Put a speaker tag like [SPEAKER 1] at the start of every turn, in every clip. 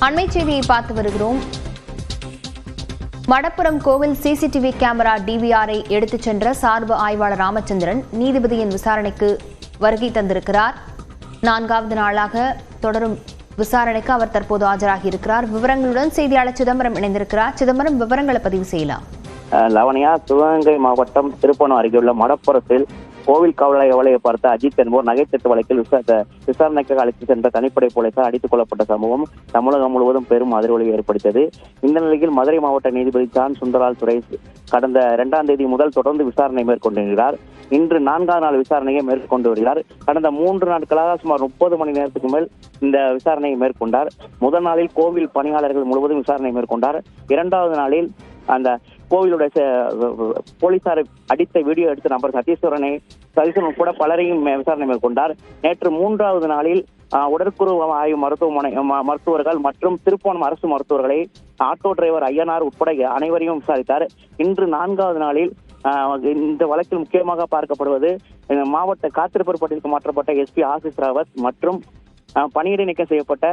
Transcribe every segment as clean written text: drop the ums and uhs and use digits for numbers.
[SPEAKER 1] அண்மை செய்தியை பார்த்து வருகிறோம். மடப்புரம் கோவில் சிசிடிவி கேமரா டிவிஆரை எடுத்துச் சென்ற சார்பு ஆய்வாளர் ராமச்சந்திரன் நீதிபதியின் விசாரணைக்கு வருகை தந்திருக்கிறார். 4வது நாளாக தொடரும் விசாரணைக்கு அவர் தற்போது ஆஜராகி இருக்கிறார். விவரங்களுடன் செய்தியாளர் சிதம்பரம் இணைந்திருக்கிறார். சிதம்பரம், விவரங்களை பதிவு செய்யலாம்.
[SPEAKER 2] லவனியா, சிவகங்கை மாவட்டம் திருப்பணம் அருகேயுள்ள மடப்புரத்தில் கோவில் காவலை பார்த்த அஜித் என்பவர் நகைத்தட்டு வழக்கில் விசாரணைக்காக அழைத்து சென்ற தனிப்படை போலீசார் அடித்துக் கொல்லப்பட்ட சம்பவம் தமிழகம் முழுவதும் பெரும் அதிர்வலை ஏற்படுத்தியது. இந்த நிலையில் மதுரை மாவட்ட நீதிபதி ஜான் சுந்தரால் சுரேஷ் கடந்த 2ஆம் தேதி முதல் தொடர்ந்து விசாரணை மேற்கொண்டிருக்கிறார். இன்று 4வது நாள் விசாரணையை மேற்கொண்டு வருகிறார். கடந்த 3 நாட்களாக சுமார் 30 மணி நேரத்துக்கு மேல் இந்த விசாரணையை மேற்கொண்டார். முதல் நாளில் கோவில் பணியாளர்கள் முழுவதும் விசாரணை மேற்கொண்டார். 2வது நாளில் அந்த கோவிலுடைய போலீசாரை அடித்த வீடியோ எடுத்த நபர் சதீஸ்வரன் கூட பலரையும் விசாரணை மேற்கொண்டார். நேற்று 3வது நாளில் உடற்குறு ஆய்வு மருத்துவர்கள் மற்றும் திருப்போணம் அரசு மருத்துவர்களை ஆட்டோ டிரைவர் ஐயனார் உட்பட அனைவரையும் விசாரித்தார். இன்று 4வது நாளில் இந்த வழக்கில் முக்கியமாக பார்க்கப்படுவது மாவட்ட காத்திருப்பு பட்டியலுக்கு மாற்றப்பட்ட எஸ்பி ஆசிஸ் ராவத் மற்றும் பணியிடை நீக்கம் செய்யப்பட்ட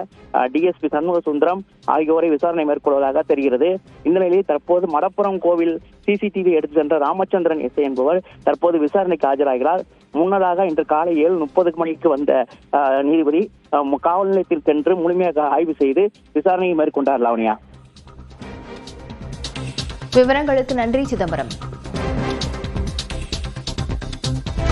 [SPEAKER 2] டிஎஸ்பி சண்முக சுந்தரம் ஆகியோரை விசாரணை மேற்கொள்வதாக தெரிகிறது. இந்த நிலையில் தற்போது மடப்புரம் கோவில் சிசிடிவி எடுத்து சென்ற ராமச்சந்திரன் எஸ்ஐ என்பவர் தற்போது விசாரணைக்கு ஆஜராகிறார். முன்னதாக இன்று காலை 7:30 மணிக்கு வந்த நீதிபதி காவல் நிலையத்தில் சென்று முழுமையாக ஆய்வு செய்து விசாரணையை மேற்கொண்டார். லாவணியா,
[SPEAKER 1] விவரங்களுக்கு நன்றி சிதம்பரம்.